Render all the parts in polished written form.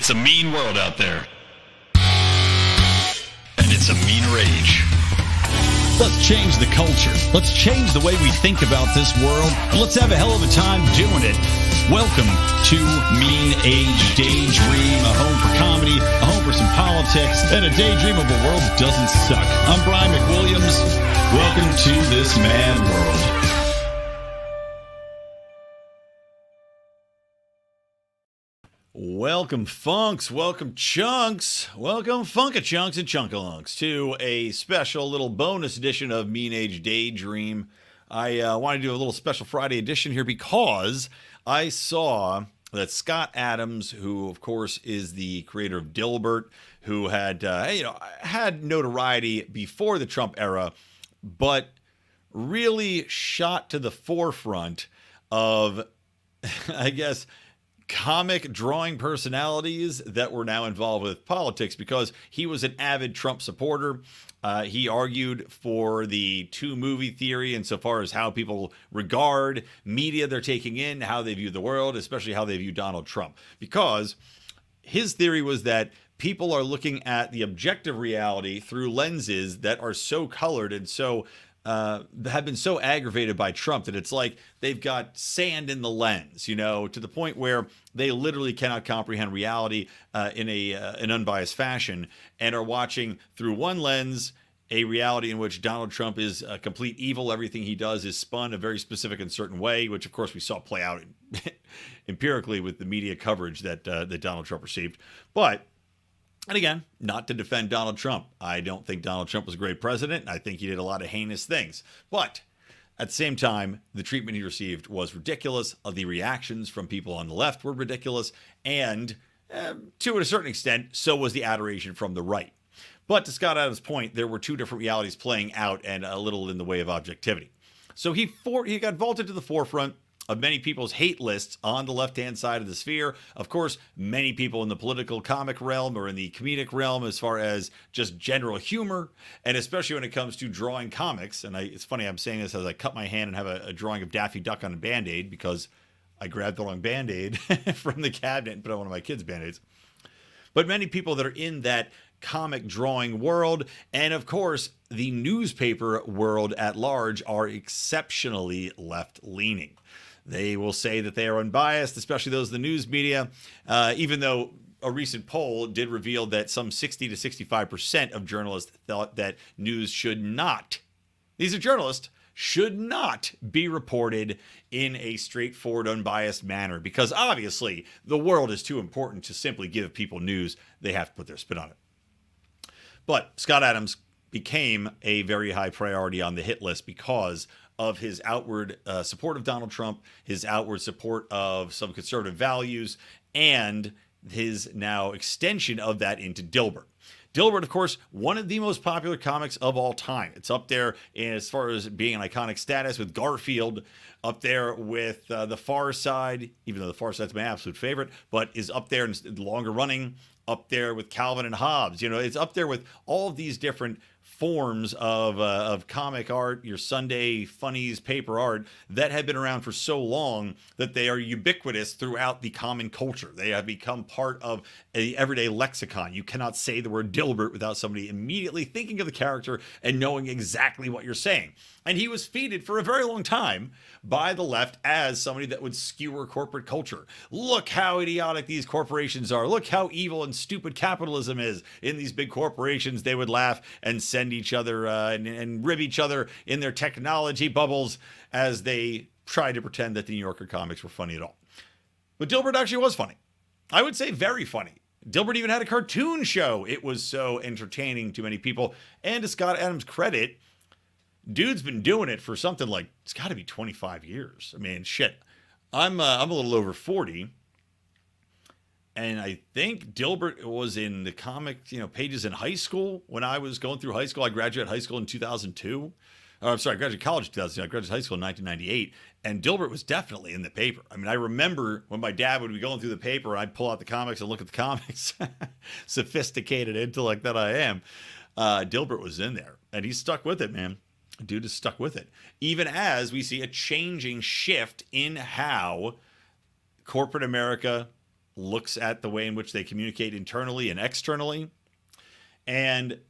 It's a mean world out there. And it's a mean rage. Let's change the culture. Let's change the way we think about this world. And let's have a hell of a time doing it. Welcome to Mean Age Daydream, a home for comedy, a home for some politics, and a daydream of a world that doesn't suck. I'm Brian McWilliams. Welcome to this mad world. Welcome, Funks. Welcome, Chunks. Welcome, Funkachunks and Chunkalunks, to a special little bonus edition of Mean Age Daydream. I want to do a little special Friday edition here because I saw that Scott Adams, who of course is the creator of Dilbert, who had had notoriety before the Trump era, but really shot to the forefront of, I guess, comic drawing personalities that were now involved with politics because he was an avid Trump supporter. He argued for the two-movie theory insofar as how people regard media they're taking in, how they view the world, especially how they view Donald Trump. Because his theory was that people are looking at the objective reality through lenses that are so colored and so have been so aggravated by Trump that it's like they've got sand in the lens, you know, to the point where they literally cannot comprehend reality in an unbiased fashion and are watching through one lens a reality in which Donald Trump is a complete evil. Everything he does is spun a very specific and certain way, which of course we saw play out empirically with the media coverage that Donald Trump received. And again, not to defend Donald Trump. I don't think Donald Trump was a great president. I think he did a lot of heinous things. But at the same time, the treatment he received was ridiculous. The reactions from people on the left were ridiculous. And to a certain extent, so was the adoration from the right. But to Scott Adams' point, there were two different realities playing out and a little in the way of objectivity. So he got vaulted to the forefront of many people's hate lists on the left-hand side of the sphere. Of course, many people in the political comic realm or in the comedic realm as far as just general humor, and especially when it comes to drawing comics. And it's funny I'm saying this as I cut my hand and have a drawing of Daffy Duck on a Band-Aid because I grabbed the wrong Band-Aid from the cabinet and put on one of my kids' Band-Aids. But many people that are in that comic drawing world, and of course, the newspaper world at large, are exceptionally left-leaning. They will say that they are unbiased, especially those in the news media, even though a recent poll did reveal that some 60 to 65% of journalists thought that news should not, these are journalists, should not be reported in a straightforward, unbiased manner, because obviously the world is too important to simply give people news. They have to put their spin on it. But Scott Adams became a very high priority on the hit list because of his outward support of Donald Trump, his outward support of some conservative values, and his now extension of that into Dilbert. Dilbert, of course, one of the most popular comics of all time. It's up there as far as being an iconic status with Garfield, up there with The Far Side, even though The Far Side's my absolute favorite, but is up there and longer running, up there with Calvin and Hobbes. You know, it's up there with all of these different forms of comic art, your Sunday funnies, paper art that have been around for so long that they are ubiquitous throughout the common culture. They have become part of an everyday lexicon. You cannot say the word Dilbert without somebody immediately thinking of the character and knowing exactly what you're saying. And he was feted for a very long time by the left as somebody that would skewer corporate culture. Look how idiotic these corporations are. Look how evil and stupid capitalism is. In these big corporations, they would laugh and send each other and rib each other in their technology bubbles as they tried to pretend that the New Yorker comics were funny at all. But Dilbert actually was funny. I would say very funny. Dilbert even had a cartoon show. It was so entertaining to many people. And to Scott Adams' credit, dude's been doing it for something like, it's got to be 25 years. I mean, shit. I'm a little over 40. And I think Dilbert was in the comic, pages in high school when I was going through high school. I graduated high school in 2002. I'm sorry, I graduated college in 2002. I graduated high school in 1998. And Dilbert was definitely in the paper. I mean, I remember when my dad would be going through the paper, I'd pull out the comics and look at the comics. Sophisticated intellect that I am. Dilbert was in there. And he's stuck with it, man. Dude is stuck with it. Even as we see a changing shift in how corporate America looks at the way in which they communicate internally and externally. And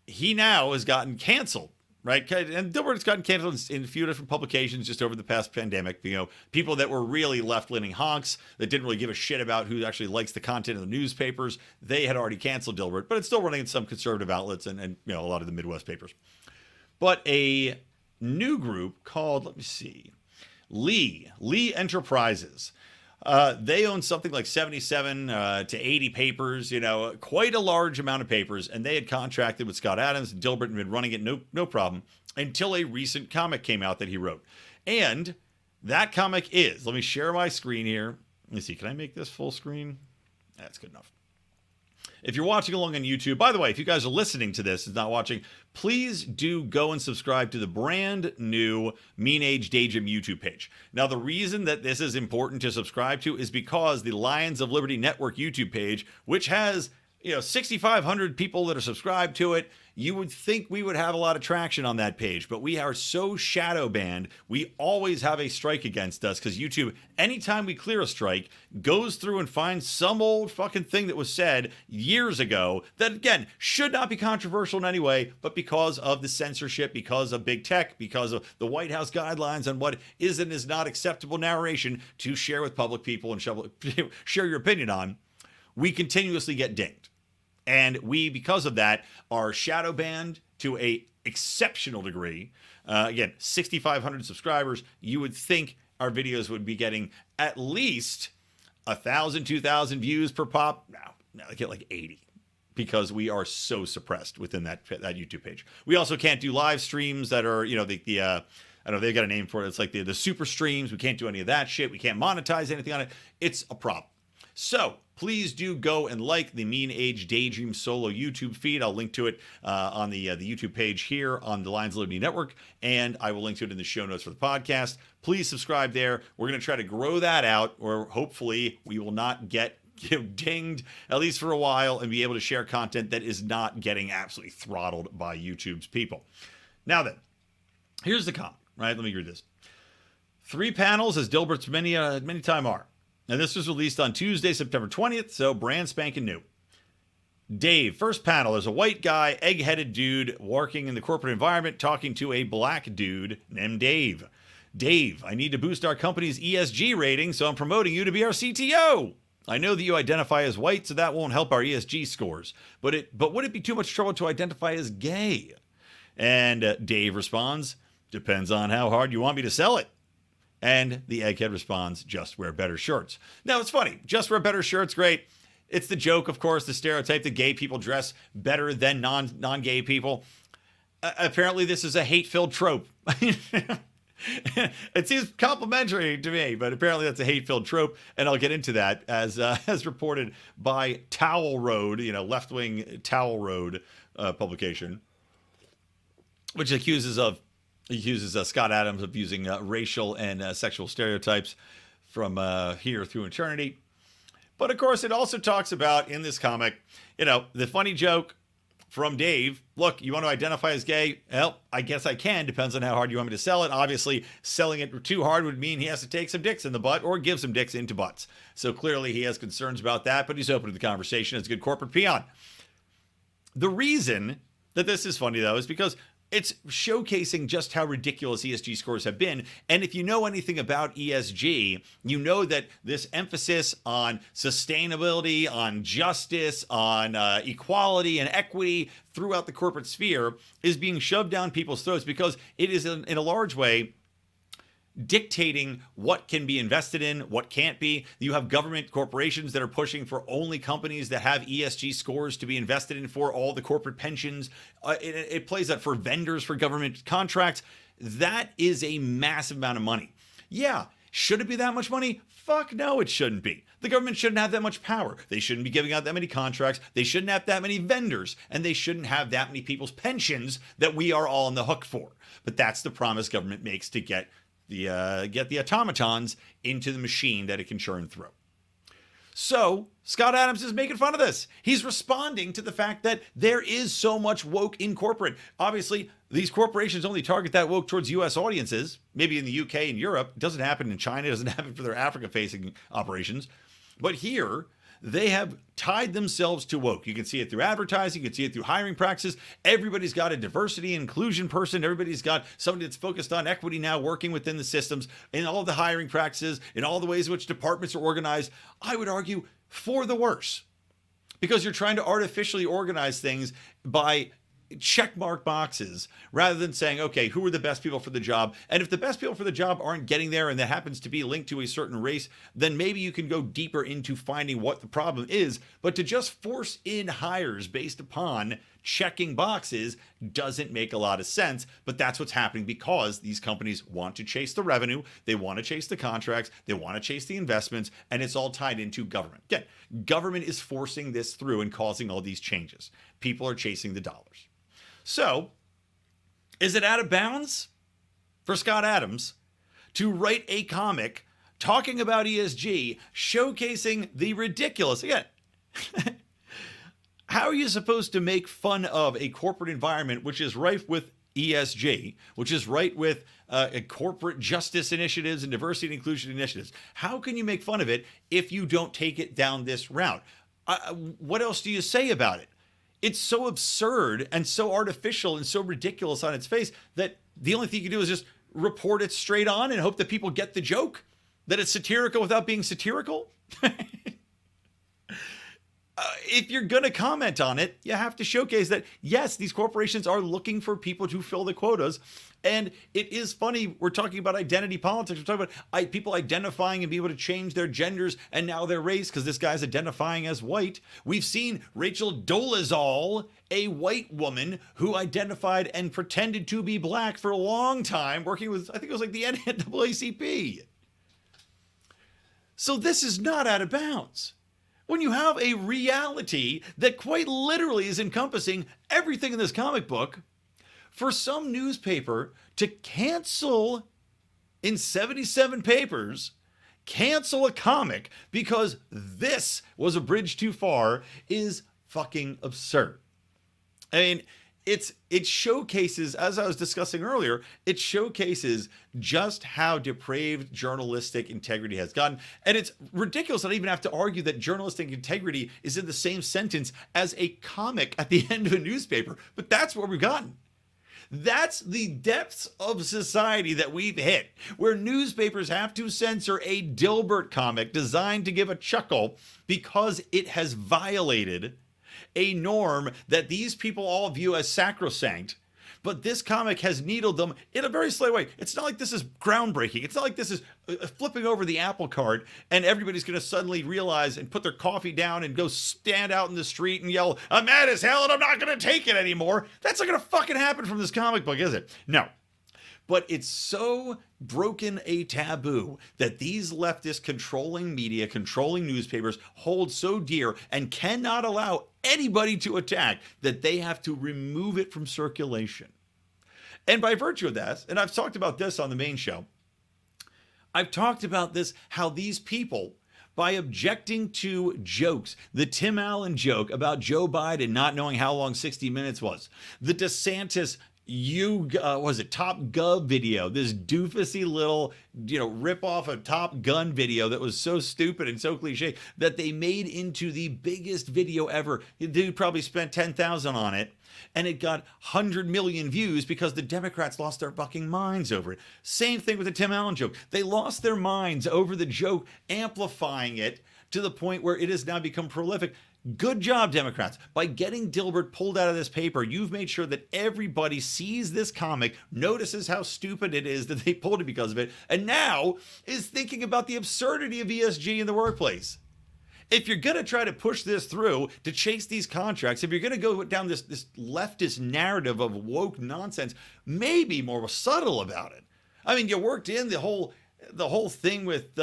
he now has gotten canceled, right? And Dilbert has gotten canceled in a few different publications just over the past pandemic. You know, people that were really left-leaning honks that didn't really give a shit about who actually likes the content of the newspapers, they had already canceled Dilbert, but it's still running in some conservative outlets and you know, a lot of the Midwest papers. But a new group called, let me see, Lee Enterprises. They own something like 77 to 80 papers, you know, quite a large amount of papers. And they had contracted with Scott Adams and Dilbert and been running it no problem until a recent comic came out that he wrote. And that comic is, let me share my screen here. Let me see, can I make this full screen? That's good enough. If you're watching along on YouTube, by the way, if you guys are listening to this and not watching, please do go and subscribe to the brand new Mean Age Daydream YouTube page. Now, the reason that this is important to subscribe to is because the Lions of Liberty Network YouTube page, which has 6,500 people that are subscribed to it, you would think we would have a lot of traction on that page, but we are so shadow banned. We always have a strike against us because YouTube, anytime we clear a strike, goes through and finds some old fucking thing that was said years ago that, again, should not be controversial in any way, but because of the censorship, because of big tech, because of the White House guidelines on what is and is not acceptable narration to share with public people and share your opinion on, we continuously get dinged. And we, because of that, are shadow banned to a exceptional degree. Again, 6,500 subscribers. You would think our videos would be getting at least 1,000, 2,000 views per pop. No, they get like 80 because we are so suppressed within that YouTube page. We also can't do live streams that are, I don't know, they've got a name for it. It's like the super streams. We can't do any of that shit. We can't monetize anything on it. It's a problem. So please do go and like the Mean Age Daydream solo YouTube feed. I'll link to it on the YouTube page here on the Lions of Liberty Network, and I will link to it in the show notes for the podcast. Please subscribe there. We're going to try to grow that out, or hopefully we will not get dinged, at least for a while, and be able to share content that is not getting absolutely throttled by YouTube's people. Now then, here's the comment, right? Let me read this. 3 panels, as Dilbert's many time are. And this was released on Tuesday, September 20th, so brand spanking new. Dave, first panel, there's a white guy, egg-headed dude, working in the corporate environment, talking to a black dude named Dave. Dave, I need to boost our company's ESG rating, so I'm promoting you to be our CTO. I know that you identify as white, so that won't help our ESG scores. But would it be too much trouble to identify as gay? And Dave responds, depends on how hard you want me to sell it. And the egghead responds, just wear better shirts. Now, it's funny. Just wear better shirts, great. It's the joke, of course, the stereotype that gay people dress better than non-gay people. Apparently, this is a hate-filled trope. It seems complimentary to me, but apparently that's a hate-filled trope, and I'll get into that as reported by Towel Road, left-wing Towel Road publication, which accuses Scott Adams of using racial and sexual stereotypes from here through eternity. But of course, it also talks about, in this comic, the funny joke from Dave. Look, you want to identify as gay? Well, I guess I can. Depends on how hard you want me to sell it. Obviously, selling it too hard would mean he has to take some dicks in the butt or give some dicks into butts. So clearly he has concerns about that, but he's open to the conversation as a good corporate peon. The reason that this is funny, though, is because it's showcasing just how ridiculous ESG scores have been. And if you know anything about ESG, you know that this emphasis on sustainability, on justice, on equality and equity throughout the corporate sphere is being shoved down people's throats because it is in a large way dictating what can be invested in, what can't be. You have government corporations that are pushing for only companies that have ESG scores to be invested in for all the corporate pensions. It plays out for vendors for government contracts. That is a massive amount of money. Yeah, should it be that much money? Fuck no, it shouldn't be. The government shouldn't have that much power. They shouldn't be giving out that many contracts. They shouldn't have that many vendors. And they shouldn't have that many people's pensions that we are all on the hook for. But that's the promise government makes to get the automatons into the machine that it can churn through. So Scott Adams is making fun of this. He's responding to the fact that there is so much woke in corporate. Obviously, these corporations only target that woke towards U.S. audiences, maybe in the UK and Europe. It doesn't happen in China. It doesn't happen for their Africa-facing operations. But here, They have tied themselves to woke. You can see it through advertising. You can see it through hiring practices. Everybody's got a diversity and inclusion person. Everybody's got somebody that's focused on equity now working within the systems, in all the hiring practices, in all the ways in which departments are organized. I would argue for the worse, because you're trying to artificially organize things by checkmark boxes rather than saying, okay, who are the best people for the job? And if the best people for the job aren't getting there and that happens to be linked to a certain race, then maybe you can go deeper into finding what the problem is. But to just force in hires based upon checking boxes doesn't make a lot of sense. But that's what's happening because these companies want to chase the revenue. They want to chase the contracts. They want to chase the investments. And it's all tied into government. Again, government is forcing this through and causing all these changes. People are chasing the dollars. So, is it out of bounds for Scott Adams to write a comic talking about ESG, showcasing the ridiculous? Again, how are you supposed to make fun of a corporate environment which is rife with ESG, which is right with corporate justice initiatives and diversity and inclusion initiatives? How can you make fun of it if you don't take it down this route? What else do you say about it? It's so absurd and so artificial and so ridiculous on its face that the only thing you can do is just report it straight on and hope that people get the joke, that it's satirical without being satirical. If you're going to comment on it, you have to showcase that, yes, these corporations are looking for people to fill the quotas. And it is funny, we're talking about identity politics. We're talking about people identifying and being able to change their genders and now their race because this guy's identifying as white. We've seen Rachel Dolezal, a white woman who identified and pretended to be black for a long time, working with, I think it was like the NAACP. So this is not out of bounds. When you have a reality that quite literally is encompassing everything in this comic book, for some newspaper to cancel in 77 papers, cancel a comic because this was a bridge too far is fucking absurd. I mean, it showcases, as I was discussing earlier, it showcases just how depraved journalistic integrity has gotten. And it's ridiculous that I even have to argue that journalistic integrity is in the same sentence as a comic at the end of a newspaper. But that's where we've gotten. That's the depths of society that we've hit, where newspapers have to censor a Dilbert comic designed to give a chuckle because it has violated a norm that these people all view as sacrosanct. But this comic has needled them in a very slight way. It's not like this is groundbreaking. It's not like this is flipping over the apple cart and everybody's going to suddenly realize and put their coffee down and go stand out in the street and yell, "I'm mad as hell and I'm not going to take it anymore." That's not going to fucking happen from this comic book, is it? No. But it's so broken a taboo that these leftist controlling media, controlling newspapers hold so dear and cannot allow anybody to attack that they have to remove it from circulation. And by virtue of that, and I've talked about this on the main show, I've talked about this, how these people, by objecting to jokes, the Tim Allen joke about Joe Biden not knowing how long 60 Minutes was, the DeSantis was it Top Gov video, this doofusy little, rip off a Top Gun video that was so stupid and so cliche that they made into the biggest video ever. The dude probably spent $10,000 on it and it got 100 million views because the Democrats lost their fucking minds over it. Same thing with the Tim Allen joke. They lost their minds over the joke, amplifying it to the point where it has now become prolific. Good job, Democrats. By getting Dilbert pulled out of this paper, you've made sure that everybody sees this comic, notices how stupid it is that they pulled it because of it, and now is thinking about the absurdity of ESG in the workplace. If you're going to try to push this through to chase these contracts, if you're going to go down this leftist narrative of woke nonsense, maybe more subtle about it. I mean, you worked in the whole thing with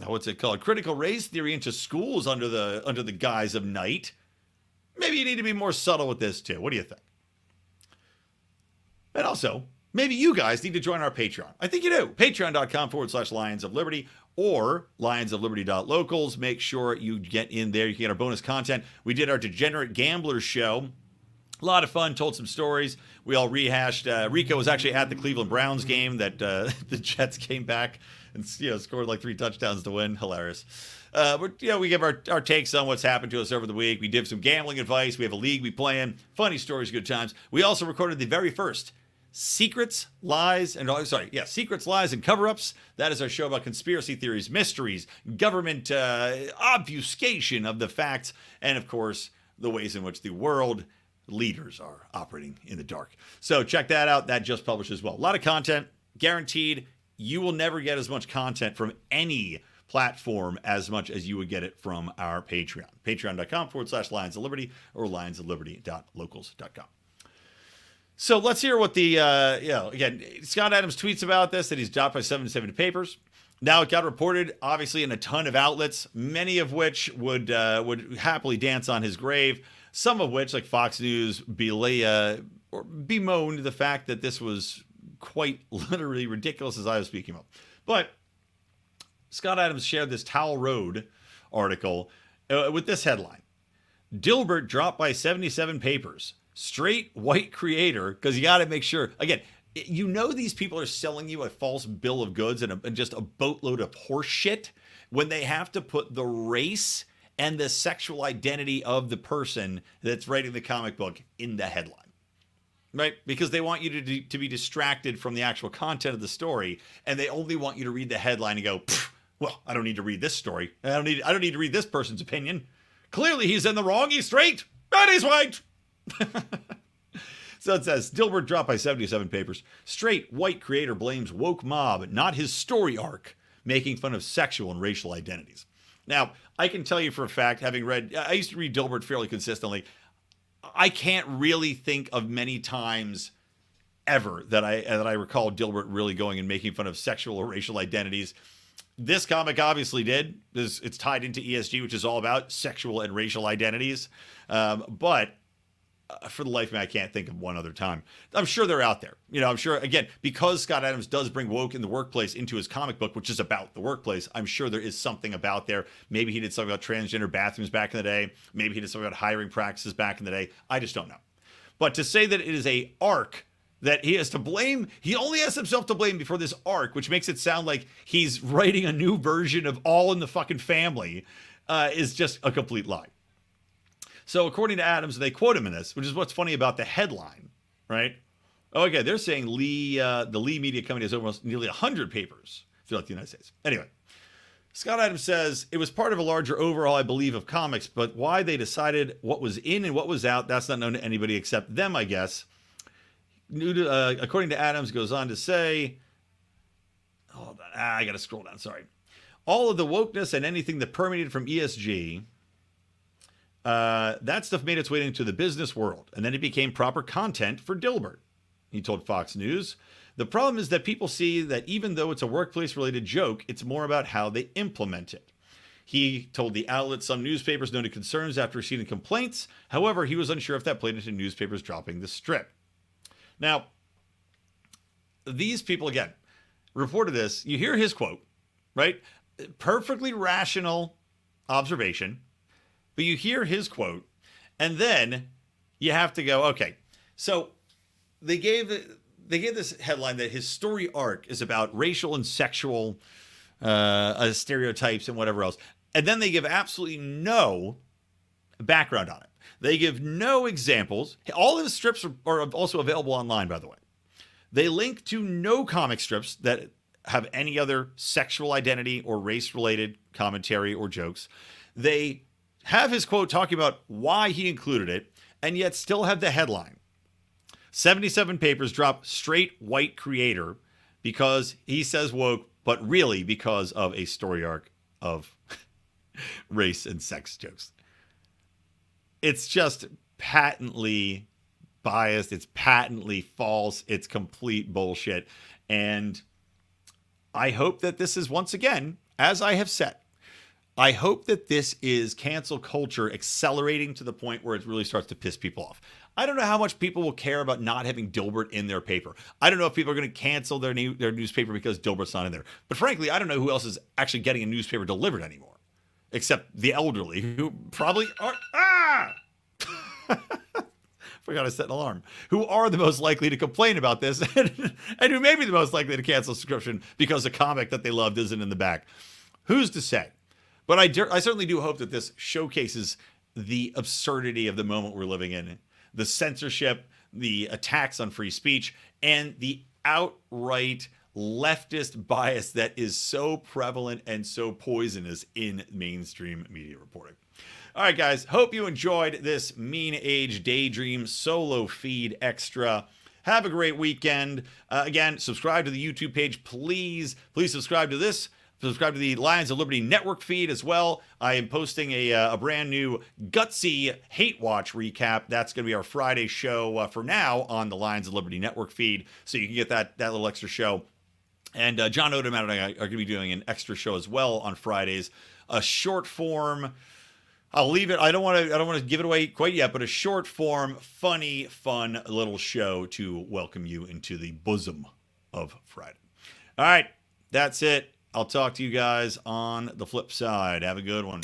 what's it called, critical race theory into schools under the guise of night. Maybe you need to be more subtle with this too. What do you think? And also, maybe you guys need to join our Patreon. I think you do. Patreon.com/Lions of Liberty or lionsofliberty.locals. Make sure you get in there. You can get our bonus content. We did our Degenerate Gamblers show. A lot of fun, told some stories. We all rehashed. Rico was actually at the Cleveland Browns game that the Jets came back and scored like 3 touchdowns to win. Hilarious. But, we give our takes on what's happened to us over the week. We give some gambling advice. We have a league we play in. Funny stories, good times. We also recorded the very first Secrets, Lies, and Cover-Ups. That is our show about conspiracy theories, mysteries, government obfuscation of the facts, and, of course, the ways in which the world leaders are operating in the dark. So check that out. That just published as well. A lot of content, guaranteed. You will never get as much content from any platform as much as you would get it from our Patreon. Patreon.com/Lions of Liberty or lionsofliberty.locals.com. So let's hear what the, again, Scott Adams tweets about this, that he's dropped by 77 papers. Now it got reported, obviously, in a ton of outlets, many of which would happily dance on his grave. Some of which, like Fox News, bemoaned the fact that this was quite literally ridiculous, as I was speaking of. But Scott Adams shared this Towel Road article with this headline: Dilbert dropped by 77 papers. Straight white creator, because you got to make sure, again, these people are selling you a false bill of goods and just a boatload of horse shit when they have to put the race and the sexual identity of the person that's writing the comic book in the headline, right? Because they want you to be distracted from the actual content of the story, and they only want you to read the headline and go, well, I don't need to read this story. I don't need to read this person's opinion. Clearly he's in the wrong. He's straight, and he's white. So it says, Dilbert dropped by 77 papers. Straight white creator blames woke mob, not his story arc, making fun of sexual and racial identities. Now, I can tell you for a fact, having read, I used to read Dilbert fairly consistently. I can't really think of many times ever that I recall Dilbert really going and making fun of sexual or racial identities. This comic obviously did. It's tied into ESG, which is all about sexual and racial identities. But for the life of me, I can't think of one other time. I'm sure they're out there. I'm sure, again, because Scott Adams does bring woke in the workplace into his comic book, which is about the workplace, I'm sure there is something about there. Maybe he did something about transgender bathrooms back in the day. Maybe he did something about hiring practices back in the day. I just don't know. But to say that it is a arc that he has to blame, he only has himself to blame before this arc, which makes it sound like he's writing a new version of All in the Fucking Family, is just a complete lie. So according to Adams, they quote him in this, which is what's funny about the headline, right? Okay, they're saying the Lee Media Company has almost nearly 100 papers throughout the United States. Anyway, Scott Adams says, it was part of a larger overhaul, I believe, of comics, but why they decided what was in and what was out, that's not known to anybody except them, I guess. According to Adams, goes on to say, hold on, I got to scroll down, sorry. All of the wokeness and anything that permeated from ESG, that stuff made its way into the business world, and then it became proper content for Dilbert, he told Fox News. The problem is that people see that even though it's a workplace-related joke, it's more about how they implement it. He told the outlet some newspapers noted concerns after receiving complaints. However, he was unsure if that played into newspapers dropping the strip. Now, these people, again, reported this. You hear his quote, right? Perfectly rational observation. But you hear his quote, and then you have to go, okay, so they gave this headline that his story arc is about racial and sexual stereotypes and whatever else. And then they give absolutely no background on it. They give no examples. All his strips are also available online, by the way. They link to no comic strips that have any other sexual identity or race-related commentary or jokes. They have his quote talking about why he included it, and yet still have the headline. 77 papers drop straight white creator because he says woke, but really because of a story arc of race and sex jokes. It's just patently biased. It's patently false. It's complete bullshit. And I hope that this is, once again, as I have said, I hope that this is cancel culture accelerating to the point where it really starts to piss people off. I don't know how much people will care about not having Dilbert in their paper. I don't know if people are going to cancel their newspaper because Dilbert's not in there. But frankly, I don't know who else is actually getting a newspaper delivered anymore, except the elderly, who probably are... Forgot to set an alarm. Who are the most likely to complain about this and who may be the most likely to cancel subscription because a comic that they loved isn't in the back. Who's to say? But I certainly do hope that this showcases the absurdity of the moment we're living in, the censorship, the attacks on free speech, and the outright leftist bias that is so prevalent and so poisonous in mainstream media reporting. All right, guys, hope you enjoyed this Mean Age Daydream solo feed extra. Have a great weekend. Again, subscribe to the YouTube page, please. Please subscribe to this. Subscribe to the Lions of Liberty Network feed as well. I am posting a brand new gutsy Hate Watch recap. That's going to be our Friday show for now on the Lions of Liberty Network feed, so you can get that little extra show. And John Odom and I are going to be doing an extra show as well on Fridays, a short form. I'll leave it. I don't want to give it away quite yet, but a short form, funny, fun little show to welcome you into the bosom of Friday. All right, that's it. I'll talk to you guys on the flip side. Have a good one.